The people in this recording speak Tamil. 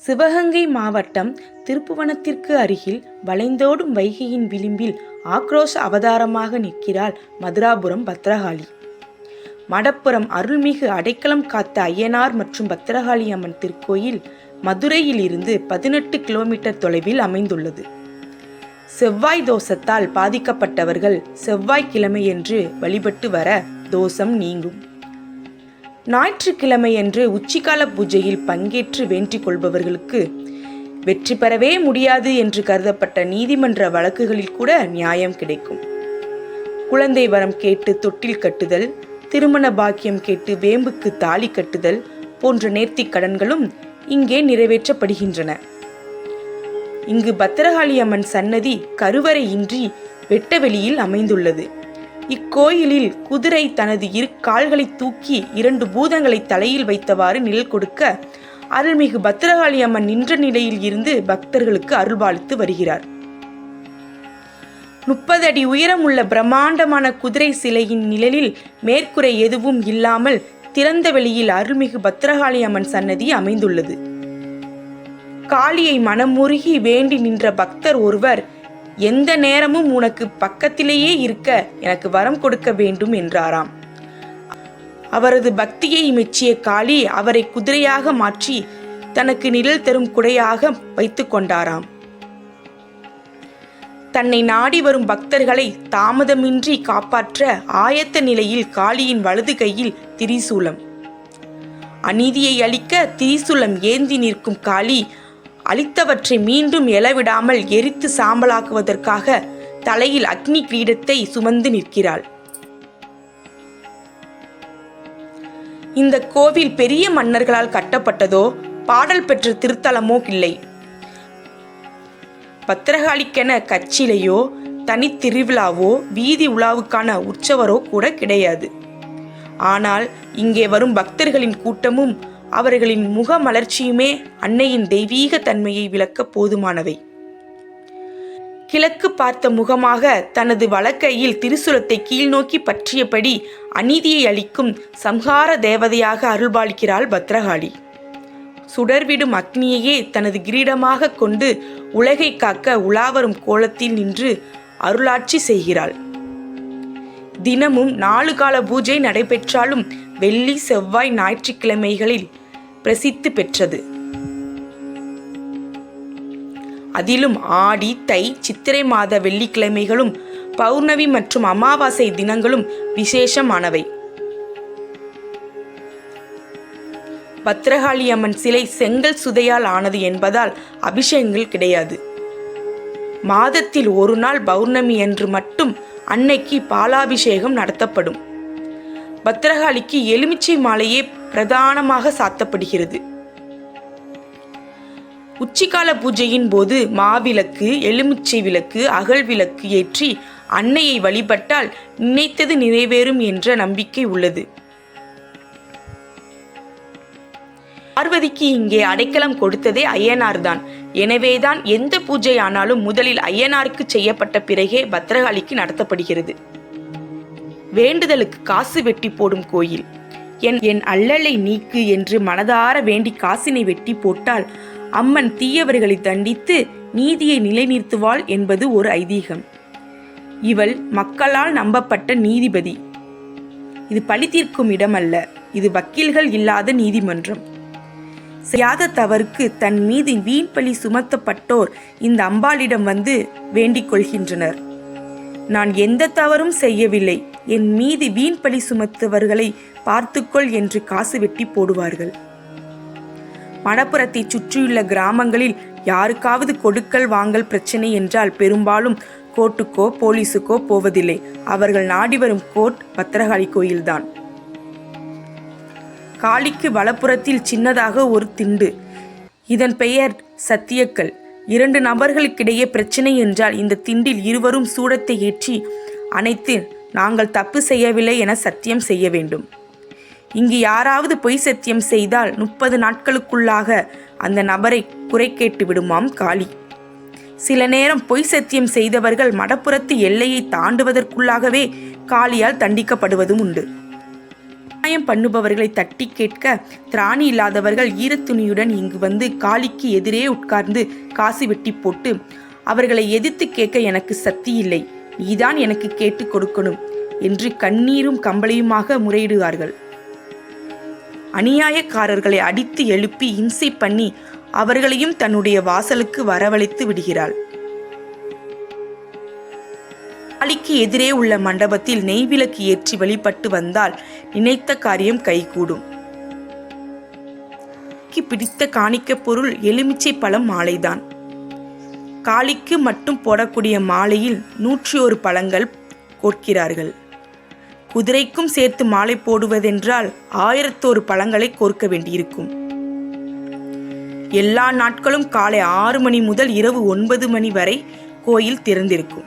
சிவகங்கை மாவட்டம் திருப்புவனத்திற்கு அருகில் வளைந்தோடும் வைகையின் விளிம்பில் ஆக்ரோஷ அவதாரமாக நிற்கிறாள் மதுராபுரம் பத்ரகாளி. மடப்புறம் அருள்மிகு அடைக்கலம் காத்த ஐயனார் மற்றும் பத்ரகாளி அம்மன் திருக்கோயில் மதுரையில் இருந்து 18 கிலோமீட்டர் தொலைவில் அமைந்துள்ளது. செவ்வாய் தோஷத்தால் பாதிக்கப்பட்டவர்கள் செவ்வாய்க்கிழமையன்று வழிபட்டு வர தோஷம் நீங்கும். ஞாயிற்றுக்கிழமையன்று உச்சிக்கால பூஜையில் பங்கேற்று வேண்டிக் கொள்பவர்களுக்கு வெற்றி பெறவே முடியாது என்று கருதப்பட்ட நீதிமன்ற வழக்குகளில் கூட நியாயம் கிடைக்கும். குழந்தை வரம் கேட்டு தொட்டில் கட்டுதல், திருமண பாக்கியம் கேட்டு வேம்புக்கு தாலி கட்டுதல் போன்ற நேர்த்திக் கடன்களும் இங்கே நிறைவேற்றப்படுகின்றன. இங்கு பத்ரகாளி அம்மன் சன்னதி கருவறை இன்றி வெட்டவெளியில் அமைந்துள்ளது. இக்கோயிலில் குதிரை தனது 2 கால்களை தூக்கி 2 பூதங்களை தலையில் வைத்தவாறு நிழல் கொடுக்க அருள்மிகு பத்ரகாளி அம்மன் நின்ற நிலையில் இருந்து பக்தர்களுக்கு அருள்பாலித்து வருகிறார். 30 அடி உயரமுள்ள பிரம்மாண்டமான குதிரை சிலையின் நிழலில் மேற்கூரை எதுவும் இல்லாமல் திறந்த வெளியில் அருள்மிகு பத்ரகாளி அம்மன் சன்னதி அமைந்துள்ளது. காளியை மனமுருகி வேண்டி நின்ற பக்தர் ஒருவர், எந்த நேரமும் உனக்கு பக்கத்திலேயே இருக்க எனக்கு வரம் கொடுக்க வேண்டும் என்றாராம். அவரது பக்தியை மெச்சிய காளி அவரை குதிரையாக மாற்றி தனக்கு நிழல் தரும் குடையாக வைத்து கொண்டாராம். தன்னை நாடி வரும் பக்தர்களை தாமதமின்றி காப்பாற்ற ஆயத்த நிலையில் காளியின் வலது கையில் திரிசூலம். அநீதியை அழிக்க திரிசூலம் ஏந்தி நிற்கும் காளி அழித்தவற்றை மீண்டும் எழவிடாமல் எரித்து சாம்பலாக்குவதற்காக தலையில் அக்னி கிரீடத்தை சுமந்து நிற்கிறாள். இந்த கோவில் பெரிய மன்னர்களால் கட்டப்பட்டதோ பாடல் பெற்ற திருத்தலமோ இல்லை. பத்ரகாளிக்கென கச்சிலையோ தனி திருவிழாவோ வீதி உலாவுக்கான உற்சவரோ கூட கிடையாது. ஆனால் இங்கே வரும் பக்தர்களின் கூட்டமும் அவர்களின் முக மலர்ச்சியுமே அன்னையின் தெய்வீக தன்மையை விளக்க போதுமானவை. கிழக்கு பார்த்த முகமாக தனது வலக்கையில் திரிசூலத்தை கீழ்நோக்கி பற்றியபடி அநீதியை அளிக்கும் சம்ஹார தேவதையாக அருள்பாலிக்கிறாள் பத்ரகாளி. சுடர்விடும் அக்னியையே தனது கிரீடமாக கொண்டு உலகை காக்க உலாவரும் கோலத்தில் நின்று அருளாட்சி செய்கிறாள். தினமும் 4 கால பூஜை நடைபெற்றாலும் வெள்ளி, செவ்வாய், ஞாயிற்றுக்கிழமைகளில் பிரசித்தி பெற்றது. அதிலும் ஆடி, தை, சித்திரை மாத வெள்ளிக்கிழமைகளும் பௌர்ணமி மற்றும் அமாவாசை தினங்களும் விசேஷமானவை. பத்ரகாளி அம்மன் சிலை செங்கல் சுதையால் ஆனது என்பதால் அபிஷேகங்கள் கிடையாது. மாதத்தில் 1 நாள் பௌர்ணமி அன்று மட்டும் அன்னைக்கு பாலாபிஷேகம் நடத்தப்படும். பத்ரகாளிக்கு எலுமிச்சை மாலையே பிரதானமாக சாத்தப்படுகிறது. உச்சிக்கால பூஜையின் போது மாவிளக்கு, எலுமிச்சை விளக்கு, அகல் விளக்கு ஏற்றி அன்னையை வழிபட்டால் நினைத்தது நிறைவேறும் என்ற நம்பிக்கை உள்ளது. பார்வதிக்கு இங்கே அடைக்கலம் கொடுத்ததே ஐயனார் தான். எனவேதான் எந்த பூஜை ஆனாலும் முதலில் ஐயனாருக்கு செய்யப்பட்ட பிறகே பத்ரகாளிக்கு நடத்தப்படுகிறது. வேண்டுதலுக்கு காசு வெட்டி போடும் கோயில். என் அல்லலை நீக்கு என்று மனதார வேண்டி காசினை வெட்டி போட்டால் அம்மன் தீயவர்களை தண்டித்து நீதியை நிலைநிறுத்துவாள் என்பது ஒரு ஐதீகம். இவள் மக்களால் நம்பப்பட்ட நீதிபதி. இது பழி தீர்க்கும் இடமல்ல, இது வக்கீல்கள் இல்லாத நீதிமன்றம். செய்யாத தவறுக்கு தன் மீது வீண் பழி சுமத்தப்பட்டோர் இந்த அம்பாளிடம் வந்து வேண்டிக் கொள்கின்றனர். நான் எந்த தவறும் செய்யவில்லை, என் மீது வீண் பழி சுமத்துவர்களை பார்த்துக்கொள் என்று காசு வெட்டி போடுவார்கள். மடப்புறத்தை சுற்றியுள்ள கிராமங்களில் யாருக்காவது கொடுக்கல் வாங்கல் பிரச்சனை என்றால் பெரும்பாலும் கோர்ட்டுக்கோ போலீஸுக்கோ போவதில்லை. அவர்கள் நாடி வரும் கோர்ட் பத்ரகாளி கோயில்தான். காளிக்கு வலப்புறத்தில் சின்னதாக ஒரு திண்டு. இதன் பெயர் சத்தியக்கல். 2 நபர்களுக்கிடையே பிரச்சனை என்றால் இந்த திண்டில் இருவரும் சூடத்தை ஏற்றி அணைத்து நாங்கள் தப்பு செய்யவில்லை என சத்தியம் செய்ய வேண்டும். இங்கு யாராவது பொய் சத்தியம் செய்தால் 30 நாட்களுக்குள்ளாக அந்த நபரை குறை கேட்டு விடுமாம் காளி. சில நேரம் பொய் சத்தியம் செய்தவர்கள் மடப்புறத்து எல்லையை தாண்டுவதற்குள்ளாகவே காளியால் தண்டிக்கப்படுவதும் உண்டு. நியாயம் பண்ணுபவர்களை தட்டி கேட்க திராணி இல்லாதவர்கள் ஈரத்துணியுடன் இங்கு வந்து காளிக்கு எதிரே உட்கார்ந்து காசு வெட்டி போட்டு, அவர்களை எதிர்த்து கேட்க எனக்கு சக்தி இல்லை, நீதான் எனக்கு கேட்டு கொடுக்கணும் என்று கண்ணீரும் கம்பளையுமாக முறையிடுவார்கள். அநியாயக்காரர்களை அடித்து எழுப்பி இம்சை பண்ணி அவர்களையும் தன்னுடைய வாசலுக்கு வரவழைத்து விடுகிறாள். காளிக்கு எதிரே உள்ள மண்டபத்தில் நெய்விளக்கு ஏற்றி வழிபட்டு வந்தால் நினைத்த காரியம் கைகூடும். பிடித்த காணிக்க பொருள் எலுமிச்சை பழம் மாலைதான். காளிக்கு மட்டும் போடக்கூடிய மாலையில் 101 பழங்கள் கோர்க்கிறார்கள். குதிரைக்கும் சேர்த்து மாலை போடுவதென்றால் 1001 பழங்களை கோர்க்க வேண்டியிருக்கும். எல்லா நாட்களும் காலை 6 மணி முதல் இரவு 9 மணி வரை கோயில் திறந்திருக்கும்.